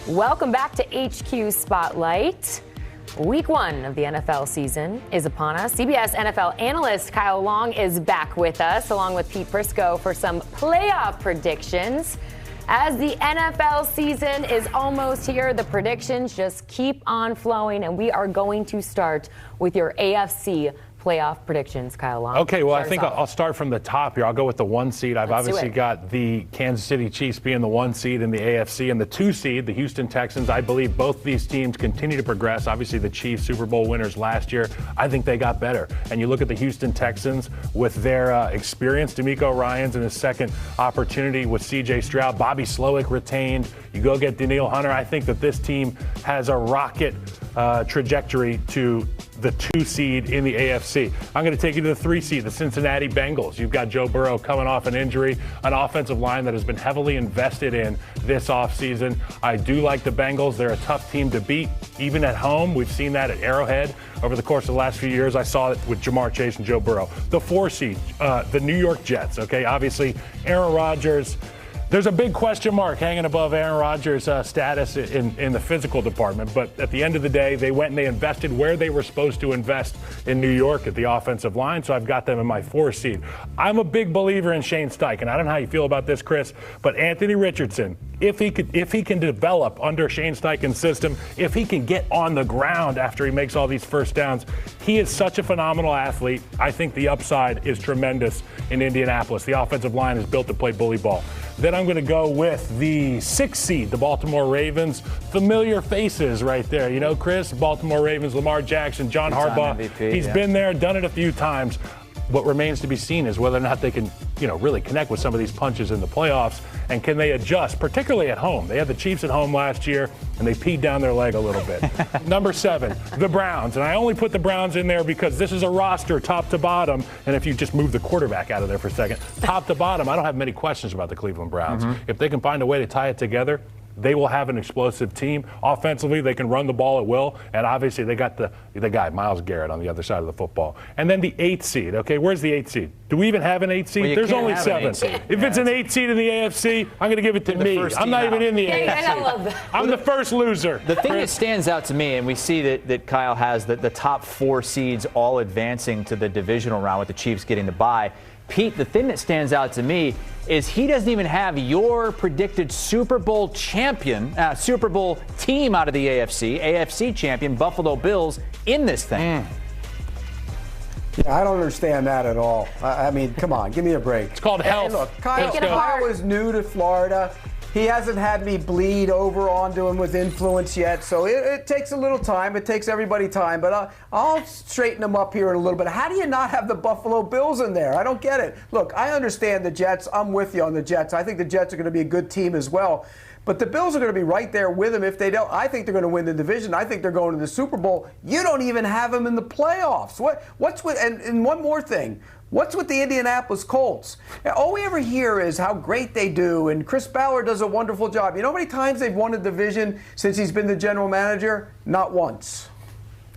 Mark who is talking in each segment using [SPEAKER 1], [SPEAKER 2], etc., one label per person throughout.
[SPEAKER 1] Welcome back to HQ Spotlight. Week 1 of the NFL season is upon us. CBS NFL analyst Kyle Long is back with us, along with Pete Prisco, for some playoff predictions. As the NFL season is almost here, the predictions just keep on flowing, and we are going to start with your AFC playoff predictions, Kyle Long.
[SPEAKER 2] Okay, well, I think I'll start from the top here. I'll go with the 1 seed. I've obviously got the Kansas City Chiefs being the 1 seed in the AFC, and the 2 seed, the Houston Texans. I believe both these teams continue to progress. Obviously, the Chiefs, Super Bowl winners last year, I think they got better. And you look at the Houston Texans with their experience, DeMeco Ryans in his second opportunity with C.J. Stroud, Bobby Slowick retained. You go get Danielle Hunter. I think that this team has a rocket trajectory to the 2 seed in the AFC. I'm going to take you to the 3 seed, the Cincinnati Bengals. You've got Joe Burrow coming off an injury, an offensive line that has been heavily invested in this offseason. I do like the Bengals. They're a tough team to beat, even at home. We've seen that at Arrowhead over the course of the last few years. I saw it with Jamar Chase and Joe Burrow. The 4 seed, the New York Jets. Okay, obviously Aaron Rodgers. There's a big question mark hanging above Aaron Rodgers' status in the physical department. But at the end of the day, they went and they invested where they were supposed to invest in New York at the offensive line. So I've got them in my 4 seed. I'm a big believer in Shane Steichen. I don't know how you feel about this, Chris, but Anthony Richardson, if he can develop under Shane Steichen's system, if he can get on the ground after he makes all these first downs, he is such a phenomenal athlete. I think the upside is tremendous in Indianapolis. The offensive line is built to play bully ball. Then I'm going to go with the 6 seed, the Baltimore Ravens. Familiar faces right there. You know, Chris, Baltimore Ravens, Lamar Jackson, John Harbaugh. MVP, He's been there, done it a few times. What remains to be seen is whether or not they can, really connect with some of these punches in the playoffs, and can they adjust, particularly at home. They had the Chiefs at home last year, and they peed down their leg a little bit. Number 7, the Browns. And I only put the Browns in there because this is a roster top to bottom, and if you just move the quarterback out of there for a second, top to bottom, I don't have many questions about the Cleveland Browns. If they can find a way to tie it together, they will have an explosive team. Offensively, they can run the ball at will, and obviously they got the guy, Myles Garrett, on the other side of the football. And then the 8th seed, okay, where's the 8th seed? Do we even have an 8th seed?
[SPEAKER 3] Well,
[SPEAKER 2] there's only 7. If it's an 8th seed in the AFC, I'm going to give it to me. I'm not even in the AFC. I'm the first loser.
[SPEAKER 3] The thing that stands out to me, and we see that Kyle has the top 4 seeds all advancing to the divisional round with the Chiefs getting the bye. Pete, the thing that stands out to me is he doesn't even have your predicted Super Bowl champion, Super Bowl team out of the AFC champion, Buffalo Bills, in this thing.
[SPEAKER 4] Yeah, I don't understand that at all. I mean, come on, give me a break.
[SPEAKER 2] It's called health.
[SPEAKER 4] Look, Kyle is new to Florida. He hasn't had me bleed over onto him with influence yet, so it takes a little time. It takes everybody time, but I'll straighten him up here in a little bit. How do you not have the Buffalo Bills in there? I don't get it. Look, I understand the Jets. I'm with you on the Jets. I think the Jets are going to be a good team as well. But the Bills are going to be right there with them if they don't. I think they're going to win the division. I think they're going to the Super Bowl. You don't even have them in the playoffs. What's with? And one more thing. What's with the Indianapolis Colts? All we ever hear is how great they do, and Chris Ballard does a wonderful job. You know how many times they've won a division since he's been the general manager? Not once.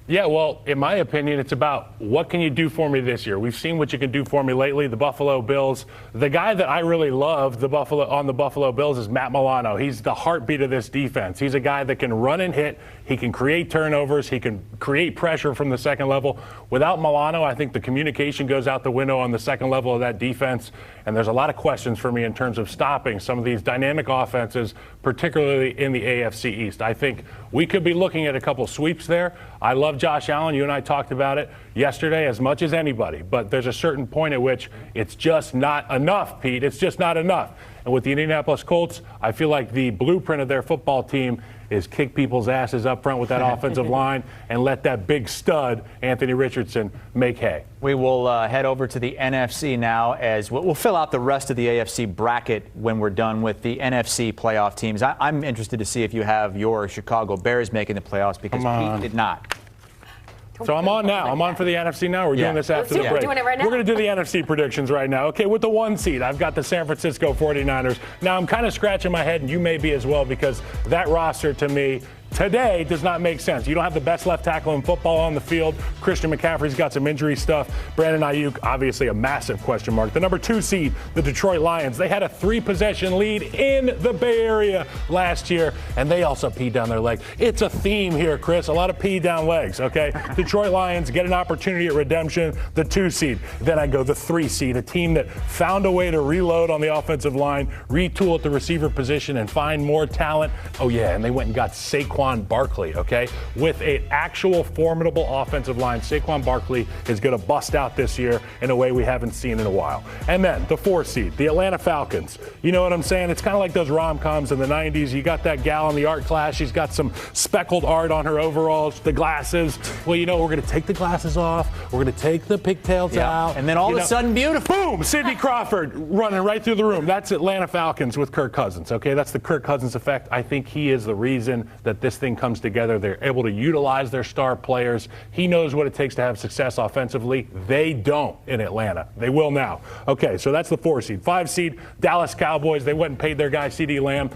[SPEAKER 2] Yeah, well, in my opinion, it's about what can you do for me this year. We've seen what you can do for me lately, the Buffalo Bills. The guy that I really love on the Buffalo Bills is Matt Milano. He's the heartbeat of this defense. He's a guy that can run and hit. He can create turnovers. He can create pressure from the second level. Without Milano, I think the communication goes out the window on the second level of that defense. And there's a lot of questions for me in terms of stopping some of these dynamic offenses, particularly in the AFC East. I think we could be looking at a couple sweeps there. I love Josh Allen. You and I talked about it yesterday as much as anybody. But there's a certain point at which it's just not enough, Pete. It's just not enough. And with the Indianapolis Colts, I feel like the blueprint of their football team is kick people's asses up front with that offensive line and let that big stud, Anthony Richardson, make hay.
[SPEAKER 3] We will head over to the NFC now as we'll fill out the rest of the AFC bracket when we're done with the NFC playoff teams. I'm interested to see if you have your Chicago Bears making the playoffs because Pete did not.
[SPEAKER 2] So I'm on now. I'm on for the NFC now. We're doing this after the break.
[SPEAKER 1] We're doing it right now.
[SPEAKER 2] We're going to do the NFC predictions right now. Okay, with the 1 seed, I've got the San Francisco 49ers. Now, I'm kind of scratching my head, and you may be as well, because that roster to me today does not make sense. You don't have the best left tackle in football on the field. Christian McCaffrey's got some injury stuff. Brandon Ayuk, obviously a massive question mark. The number 2 seed, the Detroit Lions, they had a 3-possession lead in the Bay Area last year, and they also peed down their leg. It's a theme here, Chris. A lot of pee down legs, okay? Detroit Lions get an opportunity at redemption, the 2 seed. Then I go the 3 seed, a team that found a way to reload on the offensive line, retool at the receiver position, and find more talent. Oh, yeah, and they went and got Saquon Barkley, okay? With an actual formidable offensive line, Saquon Barkley is going to bust out this year in a way we haven't seen in a while. And then the 4 seed, the Atlanta Falcons. You know what I'm saying? It's kind of like those rom-coms in the 90s. You got that gal in the art class. She's got some speckled art on her overalls, the glasses. Well, you know, we're going to take the glasses off. We're going to take the pigtails out.
[SPEAKER 3] And then all of a sudden, beautiful.
[SPEAKER 2] Boom! Sidney Crawford running right through the room. That's Atlanta Falcons with Kirk Cousins, okay? That's the Kirk Cousins effect. I think he is the reason that this thing comes together. They're able to utilize their star players. He knows what it takes to have success offensively. They don't in Atlanta. They will now. Okay, so that's the 4 seed. 5 seed, Dallas Cowboys. They went and paid their guy, CeeDee Lamb.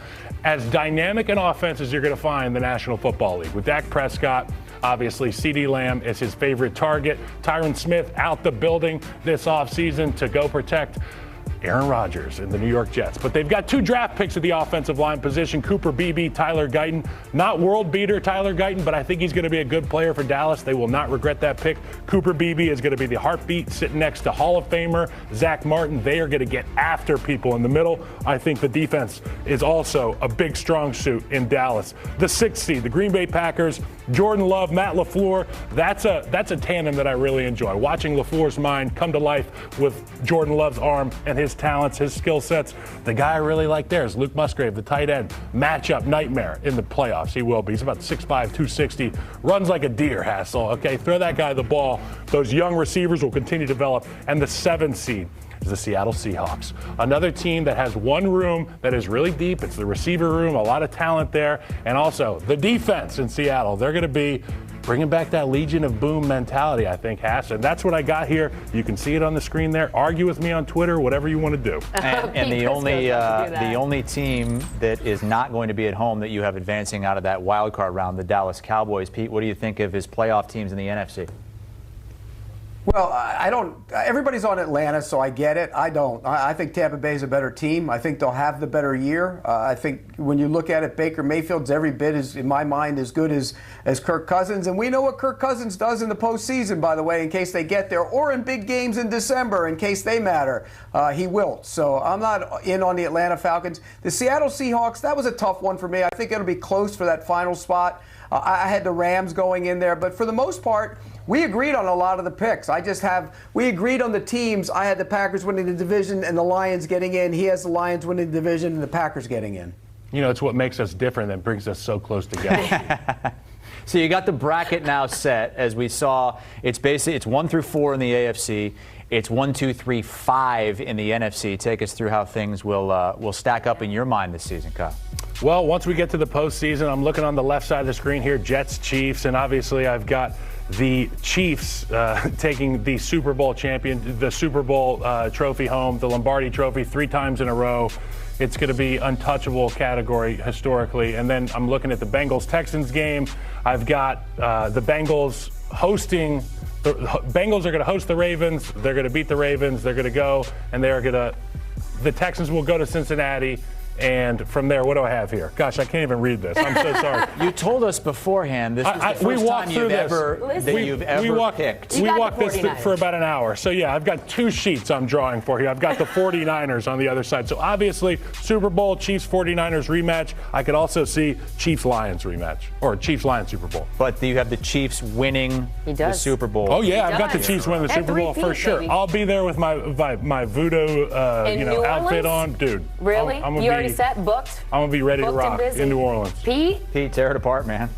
[SPEAKER 2] As dynamic an offense as you're going to find in the National Football League. With Dak Prescott, obviously, CeeDee Lamb is his favorite target. Tyron Smith out the building this offseason to go protect Aaron Rodgers and the New York Jets. But they've got 2 draft picks at the offensive line position, Cooper Beebe, Tyler Guyton. Not world beater Tyler Guyton, but I think he's going to be a good player for Dallas. They will not regret that pick. Cooper Beebe is going to be the heartbeat sitting next to Hall of Famer Zach Martin. They are going to get after people in the middle. I think the defense is also a big strong suit in Dallas. The 6th seed, the Green Bay Packers, Jordan Love, Matt LaFleur. That's a tandem that I really enjoy. Watching LaFleur's mind come to life with Jordan Love's arm and his talents, his skill sets. The guy I really like there is Luke Musgrave, the tight end. Matchup nightmare in the playoffs. He will be. He's about 6'5", 260. Runs like a deer, Hassel. Okay, throw that guy the ball. Those young receivers will continue to develop. And the 7th seed is the Seattle Seahawks. Another team that has one room that is really deep. It's the receiver room, a lot of talent there. And also the defense in Seattle. They're going to be bringing back that Legion of Boom mentality, I think, Hass. And that's what I got here. You can see it on the screen there. Argue with me on Twitter, whatever you want to do.
[SPEAKER 3] And the only team that is not going to be at home that you have advancing out of that wild card round, the Dallas Cowboys. Pete, what do you think of his playoff teams in the NFC?
[SPEAKER 4] Well, I don't. Everybody's on Atlanta, so I get it. I don't. I think Tampa Bay is a better team. I think they'll have the better year. I think when you look at it, Baker Mayfield's every bit, in my mind, as good as Kirk Cousins. And we know what Kirk Cousins does in the postseason, by the way, in case they get there, or in big games in December, in case they matter. He will. So I'm not in on the Atlanta Falcons. The Seattle Seahawks, that was a tough one for me. I think it'll be close for that final spot. I had the Rams going in there, but for the most part, we agreed on a lot of the picks. We agreed on the teams. I had the Packers winning the division and the Lions getting in. He has the Lions winning the division and the Packers getting in.
[SPEAKER 2] You know, it's what makes us different that brings us so close together.
[SPEAKER 3] So you got the bracket now set. As we saw, it's 1 through 4 in the AFC. It's 1, 2, 3, 5 in the NFC. Take us through how things will stack up in your mind this season, Kyle.
[SPEAKER 2] Well, once we get to the postseason, I'm looking on the left side of the screen here, Jets, Chiefs, and obviously I've got the Chiefs taking the Super Bowl trophy home, the Lombardi Trophy 3 times in a row. It's going to be untouchable category historically. And then I'm looking at the Bengals-Texans game. I've got the Bengals hosting. The Bengals are going to host the Ravens. They're going to beat the Ravens. They're going to go, and the Texans will go to Cincinnati. And from there, what do I have here? Gosh, I can't even read this. I'm so sorry.
[SPEAKER 3] You told us beforehand this was the first time you've ever picked.
[SPEAKER 2] We walked this for about an hour. So, yeah, I've got 2 sheets I'm drawing for here. I've got the 49ers on the other side. So, obviously, Super Bowl, Chiefs-49ers rematch. I could also see Chiefs-Lions rematch or Chiefs-Lions Super Bowl.
[SPEAKER 3] But do you have the Chiefs winning the Super Bowl?
[SPEAKER 2] Oh, yeah, I've got the Chiefs winning the Super Bowl for sure. Baby. I'll be there with my voodoo outfit on. Dude.
[SPEAKER 1] Really? You already set, booked?
[SPEAKER 2] I'm going to be ready to rock in New Orleans.
[SPEAKER 1] Pete,
[SPEAKER 3] tear it apart, man.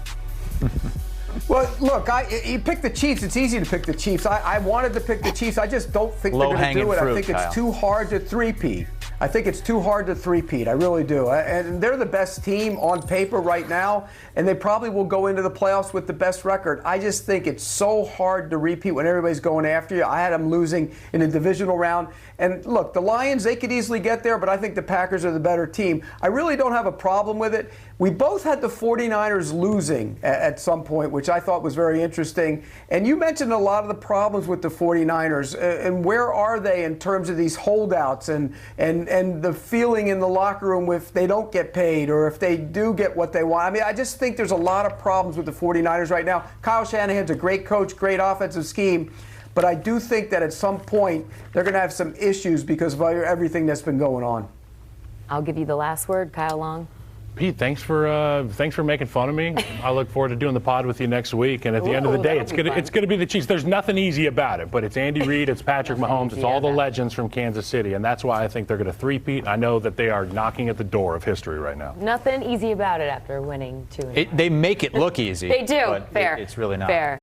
[SPEAKER 4] Well, look, you pick the Chiefs. It's easy to pick the Chiefs. I wanted to pick the Chiefs. I just don't think they're going to do it. I think it's too hard to three-peat. I think it's too hard to three-peat. I really do. And they're the best team on paper right now, and they probably will go into the playoffs with the best record. I just think it's so hard to repeat when everybody's going after you. I had them losing in the divisional round. And look, the Lions, they could easily get there, but I think the Packers are the better team. I really don't have a problem with it. We both had the 49ers losing at some point, which I thought was very interesting. And you mentioned a lot of the problems with the 49ers. And where are they in terms of these holdouts and the feeling in the locker room if they don't get paid or if they do get what they want? I mean, I just think there's a lot of problems with the 49ers right now. Kyle Shanahan's a great coach, great offensive scheme. But I do think that at some point they're going to have some issues because of everything that's been going on.
[SPEAKER 1] I'll give you the last word, Kyle Long.
[SPEAKER 2] Pete, thanks for making fun of me. I look forward to doing the pod with you next week. And at the end of the day, it's gonna be the Chiefs. There's nothing easy about it, but it's Andy Reid, it's Patrick Mahomes, it's all the legends from Kansas City, and that's why I think they're gonna three-peat. I know that they are knocking at the door of history right now.
[SPEAKER 1] Nothing easy about it after winning 2.
[SPEAKER 3] They make it look easy.
[SPEAKER 1] They do.
[SPEAKER 3] But
[SPEAKER 1] Fair.
[SPEAKER 3] It's really not.
[SPEAKER 1] Fair.